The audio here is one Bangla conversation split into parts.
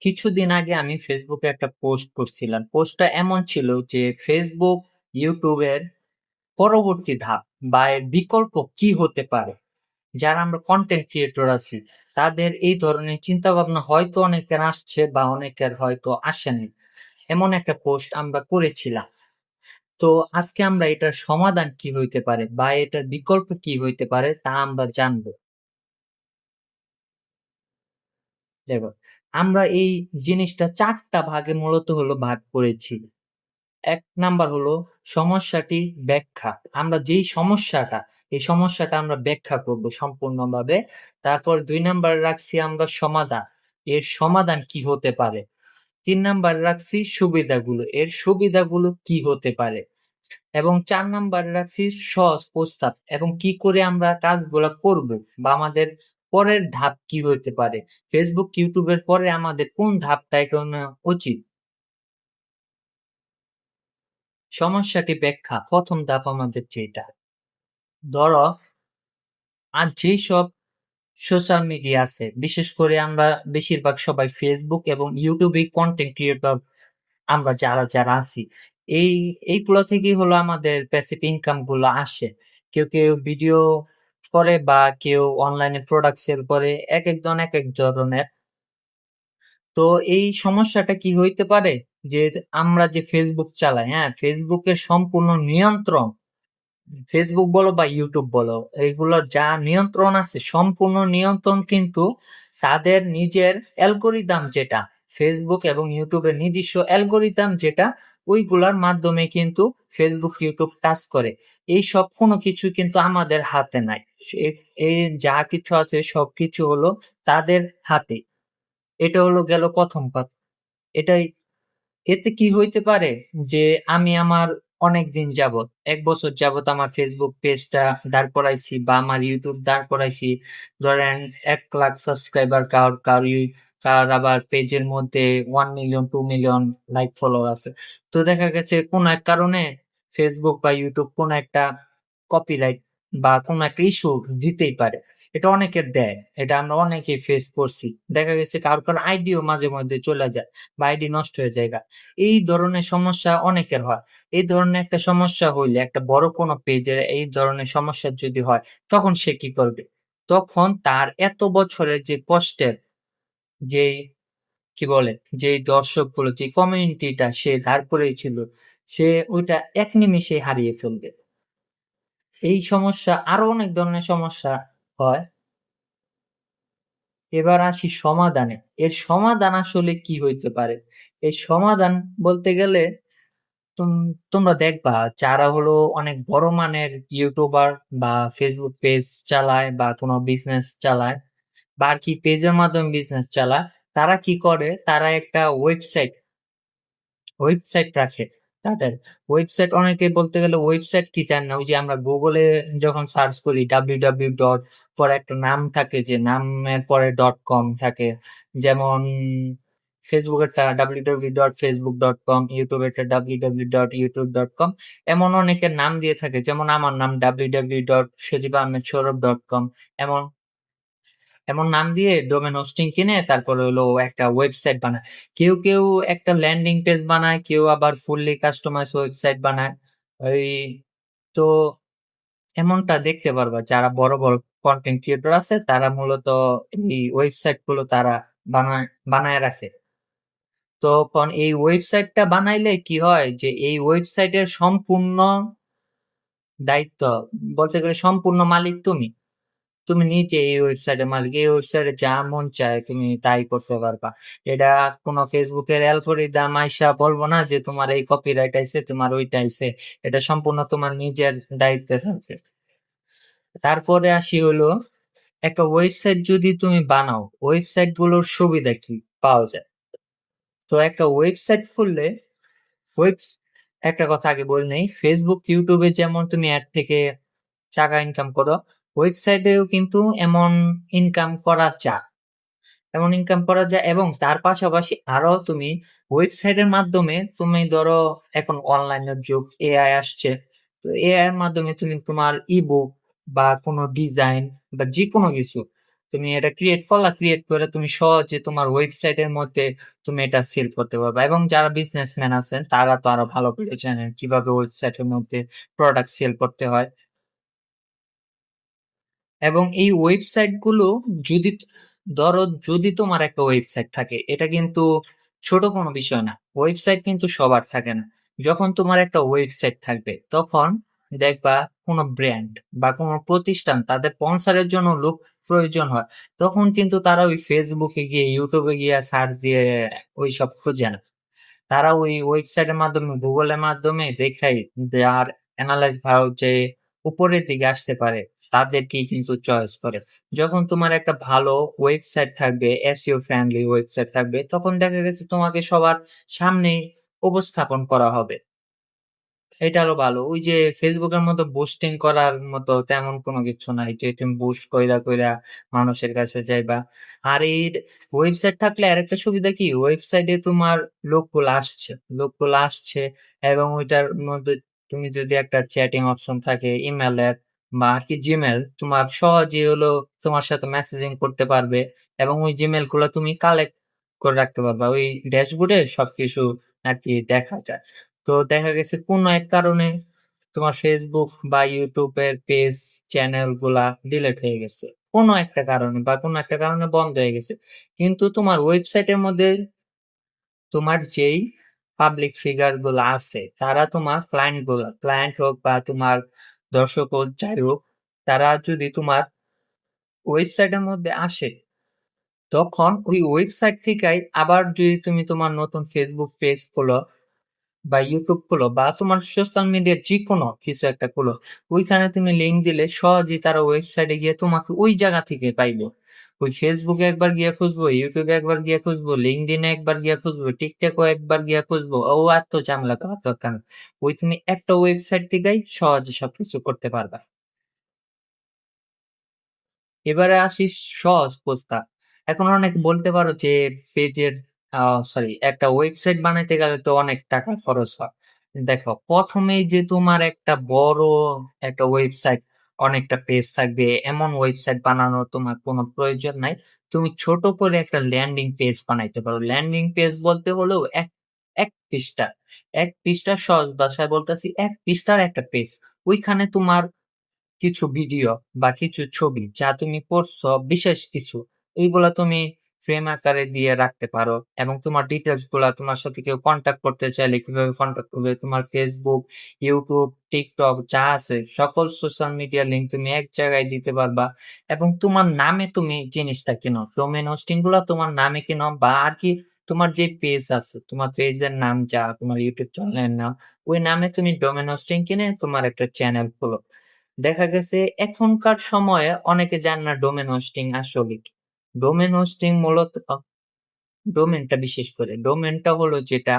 কিছুদিন আগে আমি ফেসবুকে একটা পোস্ট করছিলাম। পোস্টটা এমন ছিল যে ফেসবুক ইউটিউবের পরবর্তী ধাপ বা এর বিকল্প কি হতে পারে। যারা আমরা কন্টেন্ট ক্রিয়েটর আছি তাদের এই ধরনের চিন্তা ভাবনা হয়তো অনেকের আসছে বা অনেকের হয়তো আসেনি। এমন একটা পোস্ট আমরা করেছিলাম। তো আজকে আমরা এটার সমাধান কি হইতে পারে বা এটার বিকল্প কি হইতে পারে তা আমরা জানবো। দেখো, আমরা এই জিনিসটা চারটা ভাগে মূলত হলো ভাগ করেছি। এক নাম্বার হলো সমস্যাটি ব্যাখ্যা। আমরা যেই সমস্যাটা, এই সমস্যাটা আমরা ব্যাখ্যা করব সম্পূর্ণভাবে। তারপর ২ নাম্বার রাখছি আমরা সমাধান। এর সমাধান কি হতে পারে? ৩ নাম্বার রাখছি সুবিধাগুলো। এর সুবিধাগুলো কি হতে পারে? এবং ৪ নাম্বার রাখছি সহজ প্রস্তাব এবং কি করে আমরা কাজগুলা করব বা আমাদের পরের ধাপ কি হতে পারে। ফেসবুক, ইউটিউবের পরে আমাদের কোন ধাপটা এগোনো উচিত? সমস্যাটি ব্যাখ্যা ১ম ধাপ আমাদের যেটা। ধরো, আর যেসব সোশ্যাল মিডিয়া আছে, বিশেষ করে আমরা বেশিরভাগ সবাই ফেসবুক এবং ইউটিউবে কন্টেন্ট ক্রিয়েটর আমরা যারা আছি, এই এইগুলো থেকেই হলো আমাদের প্যাসিভ ইনকাম গুলো আসে। কেউ কেউ ভিডিও করে বা কেউ অনলাইনে প্রোডাক্ট সেল করে, এক একজন এক এক ধরনের। তো এই সমস্যাটা কি হইতে পারে যে আমরা যে ফেসবুক চালাই, হ্যাঁ, ফেসবুকের সম্পূর্ণ নিয়ন্ত্রণ, ফেসবুক বলো বা ইউটিউব বলো, এইগুলোর যা নিয়ন্ত্রণ আছে সম্পূর্ণ নিয়ন্ত্রণ কিন্তু তাদের নিজের অ্যালগোরিদম যেটা, ফেসবুক এবং ইউটিউবের নিজস্ব অ্যালগোরিদম যেটা, ওইগুলার মাধ্যমে কিন্তু ফেসবুক ইউটিউব কাজ করে। এই সব কোনো কিছু কিন্তু আমাদের হাতে নাই। এই যা কিছু আছে সবকিছু হলো তাদের হাতে। এটা হলো গেল প্রথম কথা। এটাই, এতে কি হইতে পারে যে আমি আমার অনেক দিন যাবত, ১ বছর যাবত আমার ফেসবুক পেজটা দাঁড় করাইছি বা আমার ইউটিউব দাঁড় করাইছি। ধরেন ১ লাখ সাবস্ক্রাইবার, কার আবার পেজের মধ্যে ১ মিলিয়ন ২ মিলিয়ন লাইক ফলোয়ার আছে। তো দেখা গেছে কোন এক কারণে ফেসবুক বা ইউটিউব কোন একটা কপিরাইট বা কোন একটা ইস্যু দিতেই পারে। এটা অনেকের দেয়, এটা আমরা অনেকেই ফেস করছি। দেখা গেছে কারো আইডিও মাঝে মধ্যে চলে যায় বা আইডি নষ্ট হয়ে যায়। এই ধরনের সমস্যা অনেকের হয়। এই ধরনের একটা সমস্যা হইলে, একটা বড় কোনো পেজের এই ধরনের সমস্যা যদি হয়, তখন সে কি করবে? তখন তার এত বছরের যে কষ্টের, যে কি বলে, যে দর্শকগুলো, যে কমিউনিটিটা সে দাঁড় করেছিল, সে ওইটা এক নিমেষে হারিয়ে ফেলবে। এই সমস্যা, আরো অনেক ধরনের সমস্যা হয়। এবার আসি সমাধানে। এর সমাধান আসলে কি হইতে পারে? এই সমাধান বলতে গেলে তোমরা দেখবা যারা হলো অনেক বড় মানের ইউটিউবার বা ফেসবুক পেজ চালায় বা কোনো বিজনেস চালায় বা আর কি পেজের মাধ্যমে বিজনেস চালায়, তারা কি করে, তারা একটা ওয়েবসাইট রাখে। তাদের ওয়েবসাইট, অনেকে বলতে গেলে ওয়েবসাইট কি জানে না, ওই যে আমরা গুগলে যখন সার্চ করি www ডট, পরে একটা নাম থাকে, যে নামের পরে ডট কম থাকে। যেমন ফেসবুকেরটা www.facebook.com, ইউটিউবেরটা www.youtube.com। এমন অনেকের নাম দিয়ে থাকে, যেমন আমার নাম www.সজীব-আহমেদ-সৌরভ.com। এমন এমন নাম দিয়ে ডোমেন হোস্টিং কিনে তারপরে হলো একটা ওয়েবসাইট বানায়। কেউ কেউ একটা ল্যান্ডিং পেজ বানায়, কেউ আবার ফুললি কাস্টমাইজ ওয়েবসাইট বানায়। ওই, তো এমনটা দেখতে পারবা যারা বড় বড় কন্টেন্ট ক্রিয়েটর আছে তারা মূলত এই ওয়েবসাইট গুলো তারা বানায় বানায় রাখে। তখন এই ওয়েবসাইটটা বানাইলে কি হয় যে এই ওয়েবসাইটের সম্পূর্ণ দায়িত্ব, বলতে গেলে সম্পূর্ণ মালিক তুমি। তুমি নিজে এই ওয়েবসাইটের মালিক। এই ওয়েবসাইটে যা মন চায় তুমি তাই করতে পারবা। এটা কোনো ফেসবুকের অ্যালগরিদম আইসা বলবো না যে তোমার এই কপিরাইট আইছে, তোমার ওইটা আইছে। এটা সম্পূর্ণ তোমার নিজের দায়িত্বে থাকছে। তারপরে আসি হলো, একটা ওয়েবসাইট যদি তুমি বানাও, ওয়েবসাইট গুলোর সুবিধা কি পাওয়া যায়? তো একটা ওয়েবসাইট খুললে, ওয়েব একটা কথা আগে বলে নেই, ফেসবুক ইউটিউবে যেমন তুমি অ্যাড থেকে টাকা ইনকাম করো, ওয়েবসাইটেও কিন্তু এমন ইনকাম করা যায়। এমন ইনকাম করা যায় এবং তার পাশাপাশি আরো তুমি ওয়েবসাইটের মাধ্যমে, তুমি ধরো এখন অনলাইনের যুগ, এআই আসছে। তো এআই এর মাধ্যমে তুমি তোমার ইবুক বা কোনো ডিজাইন বা যে কোনো কিছু তুমি এটা ক্রিয়েট করলা, ক্রিয়েট করে তুমি সহজে তোমার ওয়েবসাইটের মধ্যে তুমি এটা সেল করতে পারবে। এবং যারা বিজনেসম্যান আছেন তারা তো আরো ভালো করে জানেন কিভাবে ওয়েবসাইটের মধ্যে প্রোডাক্ট সেল করতে হয়। এবং এই ওয়েবসাইট গুলো যদি ধরো যদি তোমার একটা ওয়েবসাইট থাকে, এটা কিন্তু ছোট কোনো বিষয় না। ওয়েবসাইট কিন্তু সবার থাকে না। যখন তোমার একটা ওয়েবসাইট থাকবে তখন দেখবা কোনো ব্র্যান্ড বা কোনো প্রতিষ্ঠান তাদের স্পন্সরের জন্য লোক প্রয়োজন হয়, তখন কিন্তু তারা ওই ফেসবুকে গিয়ে ইউটিউবে গিয়ে সার্চ দিয়ে ওই সব খুঁজে না। তারা ওই ওয়েবসাইটের মাধ্যমে গুগলের মাধ্যমে দেখাই আর অ্যানালাইজ ভালো যে উপরের দিকে আসতে পারে তাদেরকেই কিন্তু চয়েস করে। যখন তোমার একটা ভালো ওয়েবসাইট থাকবে, এসইও ফ্রেন্ডলি ওয়েবসাইট থাকবে, তখন দেখা গেছে তোমাকে সবার সামনে উপস্থাপন করা হবে। এটা আরো ভালো। ওই যে ফেসবুকের মতো বুস্টিং করার মতো তেমন কোনো কিছু নাই যে তুমি বুস্ট কইরা কইরা মানুষের কাছে যাইবা। আর এই ওয়েবসাইট থাকলে আরেকটা সুবিধা কি, ওয়েবসাইটে তোমার লোকগুলো আসছে এবং ওইটার মধ্যে তুমি যদি একটা চ্যাটিং অপশন থাকে ইমেলের বা আর কি জিমেল, তোমার সহজে হলো তোমার সাথে মেসেজিং করতে পারবে এবং ওই জিমেল গুলো তুমি কালেক্ট করে রাখতে পারবা। ওই ড্যাশবোর্ডে সবকিছু আর কি দেখা যায়। তো দেখা গেছে কোনো এক কারণে তোমার ফেসবুক বা ইউটিউবের পেজ চ্যানেল গুলা ডিলিট হয়ে গেছে কোনো একটা কারণে, বা কোনো একটা কারণে বন্ধ হয়ে গেছে, কিন্তু তোমার ওয়েবসাইটের মধ্যে তোমার যেই পাবলিক ফিগার গুলো আছে তারা তোমার ক্লায়েন্ট হোক বা তোমার দর্শক হোক যাই হোক, তারা যদি তোমার ওয়েবসাইটের মধ্যে আসে তখন ওই ওয়েবসাইট থেকেই আবার যদি তুমি তোমার নতুন ফেসবুক পেজ খোলো বা ইউটিউব খোলো বা তোমার সোশ্যাল মিডিয়ার যে কোনো কিছু একটা খোলো, ওইখানে তুমি লিঙ্ক দিলে সহজেই তারা ওয়েবসাইটে গিয়ে তোমাকে ওই জায়গা থেকে পাইবো। ওই ফেসবুকে একবার গিয়ে খুঁজবো, ইউটিউবে একবার গিয়ে খুঁজবো, লিঙ্কডইনে একবার গিয়ে খুঁজবো, টিকটকে একবার গিয়ে খুঁজবো, ও আর তো ঝামেলা করার দরকার নেই। ওই তুমি একটা ওয়েবসাইট থেকেই সহজে সবকিছু করতে পারবা। এবারে আসি সহজ প্রস্তাব। এখন অনেক বলতে পারো যে পেজের সরি একটা ওয়েবসাইট বানাইতে গেলে তো অনেক টাকা খরচ হয়। দেখো প্রথমেই যে তোমার একটা বড় একটা ওয়েবসাইট অনেকটা পেজ থাকবে এমন ওয়েবসাইট বানানোর তোমার কোনো প্রয়োজন নাই। তুমি ছোট করে একটা ল্যান্ডিং পেজ বানাইতে পারো। ল্যান্ডিং পেজ বলতে হলেও এক এক পৃষ্ঠা এক পৃষ্ঠা সহজ ভাষায় বলতেছি, এক পৃষ্ঠার একটা পেজ। ওইখানে তোমার কিছু ভিডিও বা কিছু ছবি যা তুমি করছো বিশেষ কিছু, এইগুলা তুমি ফ্রেম আকারে দিয়ে রাখতে পারো। এবং তোমার ডিটেলস গুলা, তোমার সাথে কেউ কন্ট্যাক্ট করতে চাইলে কিভাবে কন্ট্যাক্ট করবে, তোমার ফেসবুক, ইউটিউব, টিকটক যা আছে সকল সোশ্যাল মিডিয়া লিঙ্ক তুমি এক জায়গায় দিতে পারবা। এবং তোমার নামে তুমি জিনিসটা কিনো, ডোমেন হোস্টিং গুলা তোমার নামে কিনো, বা আর কি তোমার যে পেজ আছে তোমার পেজের নাম যা, তোমার ইউটিউব চ্যানেলের নাম, ওই নামে তুমি ডোমেন হোস্টিং কিনে তোমার একটা চ্যানেল খোলো। দেখা গেছে এখনকার সময়ে অনেকে জানে না ডোমেন হোস্টিং আসলে কি। ডোমেন হোস্টিং মূলত ডোমেনটা, বিশেষ করে ডোমেনটা হলো যেটা,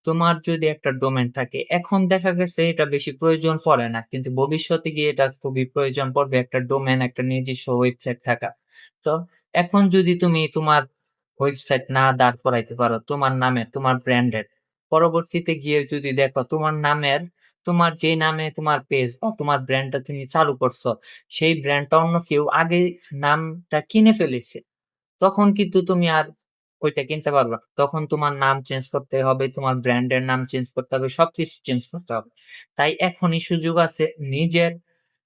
তোমার যদি একটা ডোমেন থাকে এখন দেখা গেছে এটা বেশি প্রয়োজন পড়ে না, কিন্তু ভবিষ্যতে গিয়ে এটা খুবই প্রয়োজন পড়বে, একটা ডোমেন, একটা নিজস্ব ওয়েবসাইট থাকা। তো এখন যদি তুমি তোমার ওয়েবসাইট না দাঁড় করাইতে পারো তোমার নামে, তোমার ব্র্যান্ডের, পরবর্তীতে গিয়ে যদি দেখো তোমার নামের, তোমার যে নামে তোমার পেজ বা তোমার ব্র্যান্ডটা তুমি চালু করছো সেই ব্র্যান্ডটা অন্য কেউ আগে নামটা কিনে ফেলেছে, তখন কিন্তু তুমি আর ওইটা কিনতে পারবে না। তখন তোমার নাম চেঞ্জ করতে হবে, তোমার ব্র্যান্ডের নাম চেঞ্জ করতে হবে, সবকিছু চেঞ্জ করতে হবে। তাই এখনই সুযোগ আছে নিজের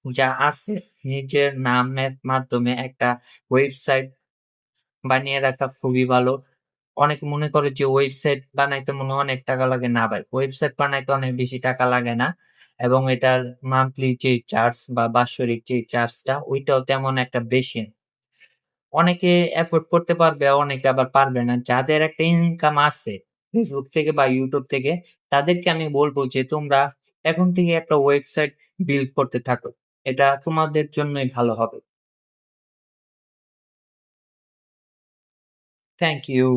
যা আছে নিজের নামের মাধ্যমে একটা ওয়েবসাইট বানিয়ে রাখা খুবই ভালো। অনেকে মনে করে যে ওয়েবসাইট বানাইতে মনে হয় অনেক টাকা লাগে, না ভাই, ওয়েবসাইট বানাইতে অনেক বেশি টাকা লাগে না। এবং এটার মান্থলি যে চার্জ বা বাৎসরিক যে চার্জটা ওইটাও তেমন একটা বেশি না। অনেকে এফোর্ড করতে পারবে, অনেকে আবার পারবে না। যাদের একটা ইনকাম আছে ফেসবুক থেকে বা ইউটিউব থেকে, তাদেরকে আমি বলবো যে তোমরা এখন থেকে একটা ওয়েবসাইট বিল্ড করতে থাকো। এটা তোমাদের জন্যই ভালো হবে। Thank you.